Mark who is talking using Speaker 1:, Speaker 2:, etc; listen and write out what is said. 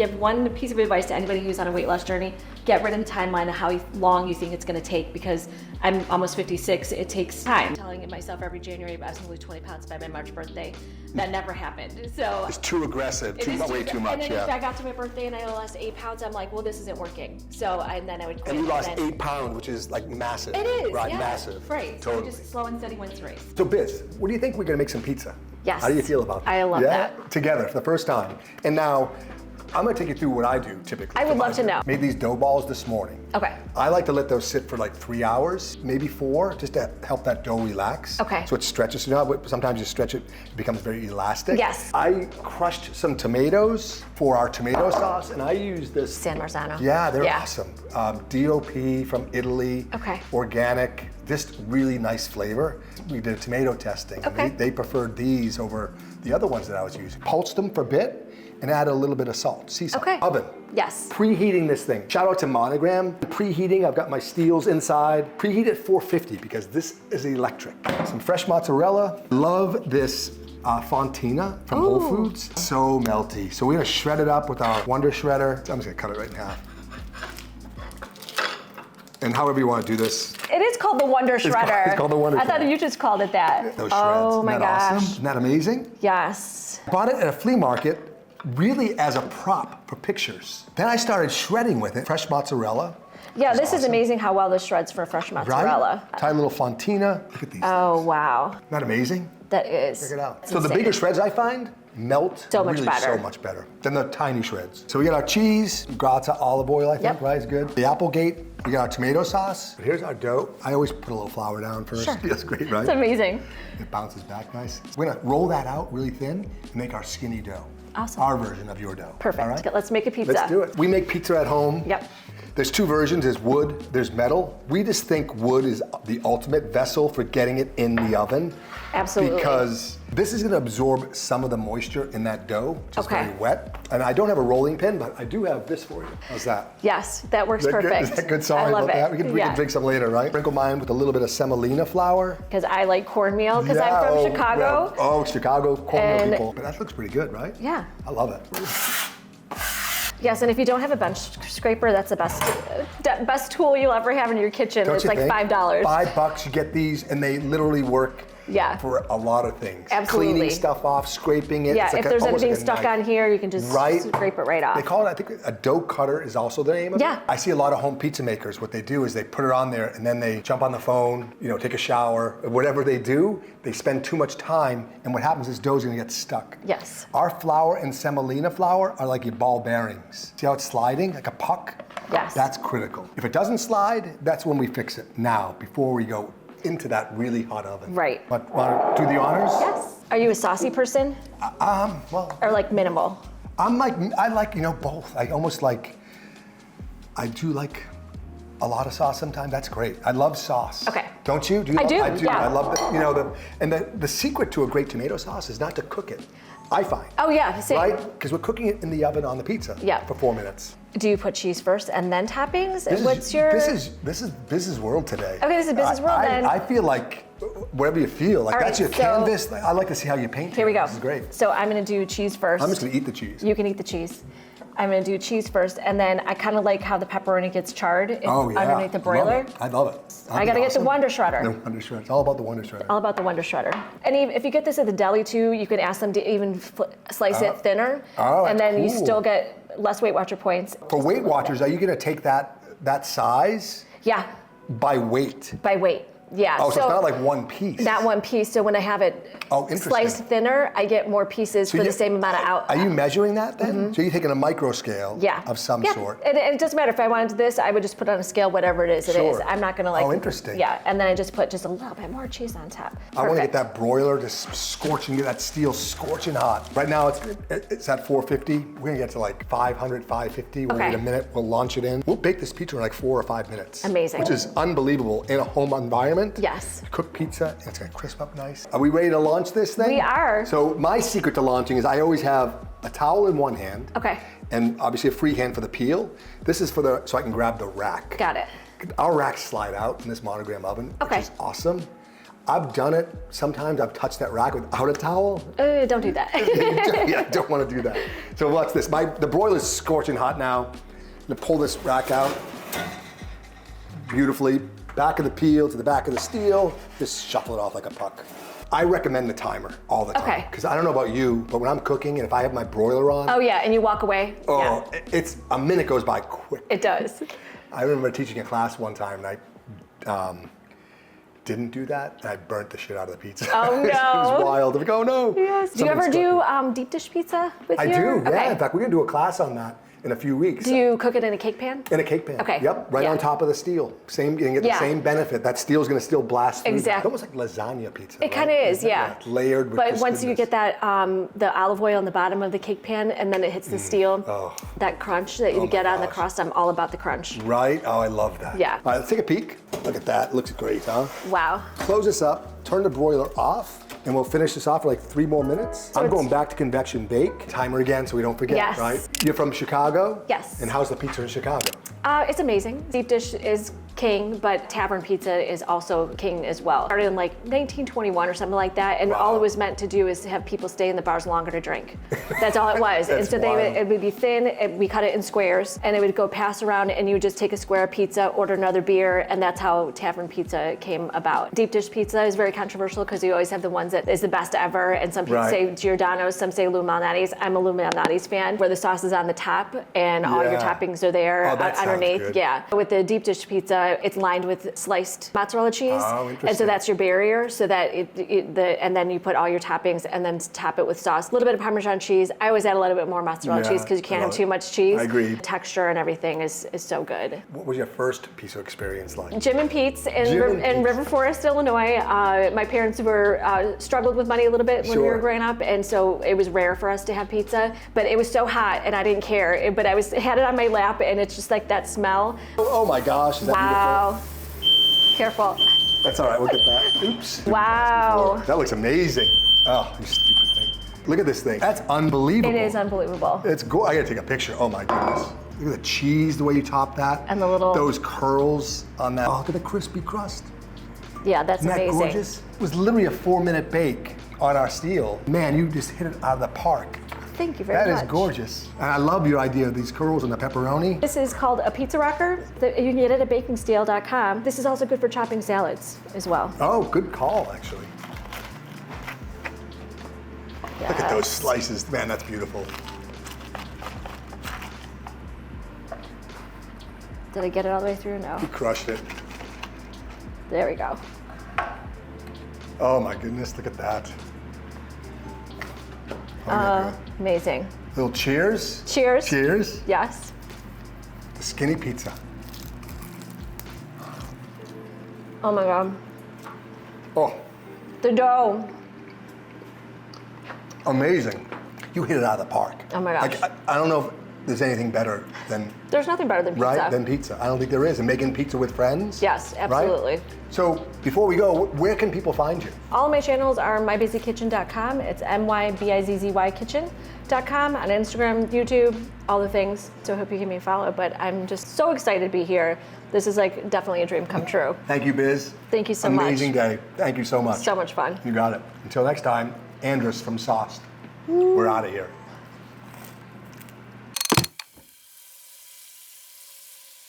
Speaker 1: give one piece of advice to anybody who's on a weight loss journey, get rid of the timeline of how long you think it's gonna take, because I'm almost 56, it takes time. I'm telling myself every January I was gonna lose 20 pounds by my March birthday. That never happened, so.
Speaker 2: It's too aggressive, way too much,
Speaker 1: and then
Speaker 2: yeah.
Speaker 1: if I got to my birthday and I lost 8 pounds, I'm like, well, this isn't working. So then I would quit.
Speaker 2: And you lost 8 pounds, which is like massive.
Speaker 1: It is,
Speaker 2: right?
Speaker 1: Yeah.
Speaker 2: Massive.
Speaker 1: Right,
Speaker 2: Totally.
Speaker 1: so just slow and steady wins the race.
Speaker 2: So Biz, what do you think we're gonna make some pizza?
Speaker 1: Yes.
Speaker 2: How do you feel about that?
Speaker 1: I love that.
Speaker 2: Together for the first time. And now, I'm gonna take you through what I do typically.
Speaker 1: I would love to know.
Speaker 2: Made these dough balls this morning.
Speaker 1: Okay.
Speaker 2: I like to let those sit for like 3 hours, maybe 4, just to help that dough relax.
Speaker 1: Okay.
Speaker 2: So it stretches. You know, sometimes you stretch it, it becomes very elastic.
Speaker 1: Yes.
Speaker 2: I crushed some tomatoes for our tomato sauce, and I use this.
Speaker 1: San Marzano.
Speaker 2: Yeah, they're awesome. DOP from Italy.
Speaker 1: Okay.
Speaker 2: Organic, just really nice flavor. We did tomato testing.
Speaker 1: Okay.
Speaker 2: And they preferred these over the other ones that I was using. Pulsed them for a bit and added a little bit of salt, sea salt.
Speaker 1: Okay.
Speaker 2: Oven.
Speaker 1: Yes.
Speaker 2: Preheating this thing. Shout out to Monogram. Preheating, I've got my steels inside. Preheat at 450 because this is electric. Some fresh mozzarella. Love this fontina from Whole Foods. So melty. So we're gonna shred it up with our Wonder Shredder. I'm just gonna cut it right now. And however you want to do this.
Speaker 1: It is called the Wonder Shredder.
Speaker 2: It's called the Wonder Shredder.
Speaker 1: I thought you just called it that.
Speaker 2: Those shreds.
Speaker 1: Oh my
Speaker 2: Isn't that
Speaker 1: gosh.
Speaker 2: awesome? Isn't that amazing?
Speaker 1: Yes.
Speaker 2: Bought it at a flea market, really as a prop for pictures. Then I started shredding with it, fresh mozzarella.
Speaker 1: Yeah, this is
Speaker 2: awesome.
Speaker 1: amazing how well this shreds for fresh mozzarella.
Speaker 2: Right? Tiny little fontina. Look at these.
Speaker 1: Oh,
Speaker 2: things.
Speaker 1: wow.
Speaker 2: Isn't that amazing?
Speaker 1: That is.
Speaker 2: Check it out.
Speaker 1: That's
Speaker 2: So the
Speaker 1: insane.
Speaker 2: bigger shreds I find melt
Speaker 1: So much
Speaker 2: really
Speaker 1: better.
Speaker 2: so much better than the tiny shreds. So we got our cheese, gratia olive oil, I think,
Speaker 1: Yep.
Speaker 2: right? Is good. The Applegate, we got our tomato sauce. Here's our dough. I always put a little flour down first.
Speaker 1: Sure.
Speaker 2: That's great, right?
Speaker 1: It's amazing.
Speaker 2: It bounces back nice. We're gonna roll that out really thin and make our skinny dough.
Speaker 1: Awesome.
Speaker 2: Our version of your dough.
Speaker 1: Perfect.
Speaker 2: All right?
Speaker 1: Let's make a pizza.
Speaker 2: Let's do it. We make pizza at home.
Speaker 1: Yep.
Speaker 2: There's 2 versions, there's wood, there's metal. We just think wood is the ultimate vessel for getting it in the oven.
Speaker 1: Absolutely.
Speaker 2: Because this is gonna absorb some of the moisture in that dough, which is
Speaker 1: Okay.
Speaker 2: very wet. And I don't have a rolling pin, but I do have this for you. How's that?
Speaker 1: Yes, that works
Speaker 2: Is that good?
Speaker 1: perfect.
Speaker 2: Is that good? Sorry
Speaker 1: I love
Speaker 2: about
Speaker 1: it.
Speaker 2: that. We can drink some later, right? Sprinkle mine with a little bit of semolina flour.
Speaker 1: Because I like cornmeal, because I'm from Chicago.
Speaker 2: Well, Chicago cornmeal
Speaker 1: And-
Speaker 2: people. But that looks pretty good, right?
Speaker 1: Yeah.
Speaker 2: I love it.
Speaker 1: Yes, and if you don't have a bench scraper, that's the best tool you'll ever have in your kitchen.
Speaker 2: Don't
Speaker 1: It's
Speaker 2: you
Speaker 1: like
Speaker 2: think?
Speaker 1: $5.
Speaker 2: $5, you get these, and they literally work
Speaker 1: Yeah.
Speaker 2: for a lot of things.
Speaker 1: Absolutely.
Speaker 2: Cleaning stuff off, scraping it.
Speaker 1: Yeah,
Speaker 2: It's like
Speaker 1: if there's
Speaker 2: almost
Speaker 1: anything
Speaker 2: like a
Speaker 1: stuck
Speaker 2: knife.
Speaker 1: on here, you can just
Speaker 2: Right?
Speaker 1: scrape it right off.
Speaker 2: They call it, I think, a dough cutter is also the name of
Speaker 1: Yeah.
Speaker 2: it. I see a lot of home pizza makers, what they do is they put it on there and then they jump on the phone, take a shower, whatever they do, they spend too much time, and what happens is dough's gonna get stuck.
Speaker 1: Yes.
Speaker 2: Our flour and semolina flour are like your ball bearings. See how it's sliding, like a puck?
Speaker 1: Yes.
Speaker 2: That's critical. If it doesn't slide, that's when we fix it. Now, before we go into that really hot oven.
Speaker 1: Right.
Speaker 2: But want to do the honors?
Speaker 1: Yes. Are you a saucy person?
Speaker 2: Well,
Speaker 1: Or like minimal?
Speaker 2: I like, both. I do like a lot of sauce sometimes. That's great. I love sauce.
Speaker 1: Okay.
Speaker 2: Don't you?
Speaker 1: I do,
Speaker 2: I do.
Speaker 1: yeah.
Speaker 2: I love the secret to a great tomato sauce is not to cook it, I find.
Speaker 1: Oh yeah, same.
Speaker 2: Right? Because we're cooking it in the oven on the pizza for 4 minutes.
Speaker 1: Do you put cheese first and then toppings?
Speaker 2: This is Biz's world today.
Speaker 1: Okay, this is Biz's world then.
Speaker 2: I feel like whatever you feel, like
Speaker 1: All
Speaker 2: that's
Speaker 1: right,
Speaker 2: your
Speaker 1: so-
Speaker 2: canvas. I like to see how you paint.
Speaker 1: Here we go.
Speaker 2: This is great.
Speaker 1: So I'm gonna do cheese first.
Speaker 2: I'm just gonna eat the cheese.
Speaker 1: You can eat the cheese. I'm gonna do cheese first, and then I kind of like how the pepperoni gets charred underneath the broiler.
Speaker 2: I love it.
Speaker 1: I gotta get the Wonder Shredder.
Speaker 2: The Wonder Shredder. It's all about the Wonder Shredder.
Speaker 1: All about the Wonder Shredder. And if you get this at the deli too, you can ask them to even slice it thinner, and then you
Speaker 2: cool.
Speaker 1: still get less Weight Watcher points.
Speaker 2: For Weight Watchers, are you gonna take that size
Speaker 1: Yeah,
Speaker 2: by weight?
Speaker 1: by weight. Yeah.
Speaker 2: Oh, so it's not like one piece.
Speaker 1: Not one piece. So when I have it
Speaker 2: interesting.
Speaker 1: sliced thinner, I get more pieces for the same amount of out.
Speaker 2: Are you measuring that then? So you're taking a micro scale of some sort.
Speaker 1: And it doesn't matter if I wanted this, I would just put it on a scale, whatever it is.
Speaker 2: Sure.
Speaker 1: I'm not gonna like.
Speaker 2: Oh, interesting.
Speaker 1: Yeah, and then I just put just a little bit more cheese on top.
Speaker 2: I want to get
Speaker 1: Perfect.
Speaker 2: that broiler just scorching, get that steel scorching hot. Right now it's at 450. We're gonna get to like 500, 550. We'll wait a minute. We'll launch it in. We'll bake this pizza in like 4 or 5 minutes.
Speaker 1: Amazing.
Speaker 2: Which is unbelievable in a home environment.
Speaker 1: Yes.
Speaker 2: Cooked pizza. It's gonna crisp up nice. Are we ready to launch this thing?
Speaker 1: We are.
Speaker 2: So my secret to launching is I always have a towel in one hand.
Speaker 1: Okay.
Speaker 2: And obviously a free hand for the peel. This is so I can grab the rack.
Speaker 1: Got it.
Speaker 2: Our racks slide out in this Monogram oven,
Speaker 1: Okay.
Speaker 2: which is awesome. I've done it. Sometimes I've touched that rack without a towel.
Speaker 1: Don't do that.
Speaker 2: Yeah, I don't want to do that. So watch this. The broiler's scorching hot now. I'm gonna pull this rack out beautifully. Back of the peel to the back of the steel. Just shuffle it off like a puck. I recommend the timer all the time.
Speaker 1: Okay.
Speaker 2: Because I don't know about you, but when I'm cooking and if I have my broiler on.
Speaker 1: Oh yeah, and you walk away.
Speaker 2: Oh, it's a minute goes by quick.
Speaker 1: It does.
Speaker 2: I remember teaching a class one time and I didn't do that and I burnt the shit out of the pizza.
Speaker 1: Oh no.
Speaker 2: It was wild. I'm like, oh no.
Speaker 1: Yes. Do you ever do deep dish pizza with
Speaker 2: I
Speaker 1: your?
Speaker 2: do, yeah.
Speaker 1: Okay.
Speaker 2: In fact, we're gonna do a class on that in a few weeks.
Speaker 1: Do you cook it in a cake pan?
Speaker 2: In a cake pan.
Speaker 1: Okay.
Speaker 2: Yep, right on top of the steel. Same, you can get the same benefit. That steel's gonna still blast through.
Speaker 1: Exactly.
Speaker 2: It's almost like lasagna pizza.
Speaker 1: It kind of is, yeah.
Speaker 2: Layered with
Speaker 1: But once you
Speaker 2: crispiness.
Speaker 1: get that, the olive oil on the bottom of the cake pan and then it hits the steel, that crunch that you get on the crust, I'm all about the crunch.
Speaker 2: Right? Oh, I love that.
Speaker 1: Yeah.
Speaker 2: All right, let's take a peek. Look at that. Looks great, huh?
Speaker 1: Wow.
Speaker 2: Close this up, turn the broiler off, and we'll finish this off for like 3 more minutes.
Speaker 1: So
Speaker 2: I'm going back to convection bake. Timer again so we don't forget,
Speaker 1: Yes.
Speaker 2: right? You're from Chicago?
Speaker 1: Yes.
Speaker 2: And how's the pizza in Chicago?
Speaker 1: It's amazing. Deep dish is king, but tavern pizza is also king as well. Started in like 1921 or something like that, and all it was meant to do is to have people stay in the bars longer to drink. That's all it was. And so it would be thin, we cut it in squares, and it would go pass around, and you would just take a square of pizza, order another beer, and that's how tavern pizza came about. Deep dish pizza is very controversial because you always have the ones that is the best ever, and some people say Giordano's, some say Lou Malnati's. I'm a Lou Malnati's fan, where the sauce is on the top and all your toppings are there underneath.
Speaker 2: Good.
Speaker 1: Yeah. With the deep dish pizza, it's lined with sliced mozzarella cheese.
Speaker 2: Oh, interesting.
Speaker 1: And so that's your barrier, so that and then you put all your toppings and then top it with sauce. A little bit of Parmesan cheese. I always add a little bit more mozzarella cheese because you can't have too much cheese.
Speaker 2: I agree.
Speaker 1: The texture and everything is so good.
Speaker 2: What was your first pizza experience like?
Speaker 1: Jim and Pete's in River Forest, Illinois. My parents were struggled with money a little bit when we were growing up, and so it was rare for us to have pizza. But it was so hot, and I didn't care. But I had it on my lap, and it's just like that smell.
Speaker 2: Oh my gosh, is that
Speaker 1: beautiful? Careful.
Speaker 2: That's all right, we'll get that. Oops.
Speaker 1: Wow.
Speaker 2: That looks amazing. Oh, you stupid thing. Look at this thing. That's unbelievable.
Speaker 1: It is unbelievable.
Speaker 2: It's I gotta take a picture. Oh my goodness. Look at the cheese, the way you top that.
Speaker 1: And the little...
Speaker 2: Those curls on that. Oh, look at the crispy crust.
Speaker 1: Yeah, that's
Speaker 2: Isn't
Speaker 1: amazing.
Speaker 2: That gorgeous? It was literally a 4-minute bake on our steel. Man, you just hit it out of the park.
Speaker 1: Thank you very much.
Speaker 2: That is gorgeous. And I love your idea of these curls and the pepperoni.
Speaker 1: This is called a pizza rocker. You can get it at bakingsteel.com. This is also good for chopping salads as well.
Speaker 2: Oh, good call, actually.
Speaker 1: Yes.
Speaker 2: Look at those slices. Man, that's beautiful.
Speaker 1: Did I get it all the way through? No.
Speaker 2: You crushed it.
Speaker 1: There we go.
Speaker 2: Oh my goodness, look at that.
Speaker 1: Amazing.
Speaker 2: Little cheers.
Speaker 1: Cheers.
Speaker 2: Cheers.
Speaker 1: Yes.
Speaker 2: The skinny pizza.
Speaker 1: Oh my God.
Speaker 2: Oh,
Speaker 1: The dough.
Speaker 2: amazing. You hit it out of the park.
Speaker 1: Oh my gosh.
Speaker 2: Like, I don't know if there's anything better than
Speaker 1: There's nothing better than pizza.
Speaker 2: right than pizza. I don't think there is. And making pizza with friends.
Speaker 1: Yes, absolutely.
Speaker 2: Right? So before we go, where can people find you?
Speaker 1: All of my channels are mybuzzykitchen.com. It's MYBIZZY kitchen.com on Instagram, YouTube, all the things. So I hope you give me a follow. But I'm just so excited to be here. This is like definitely a dream come true.
Speaker 2: Thank you, Biz.
Speaker 1: Thank you so much.
Speaker 2: Amazing day. Thank you so much.
Speaker 1: So much fun.
Speaker 2: You got it. Until next time, Andris from Sauced. We're out of here.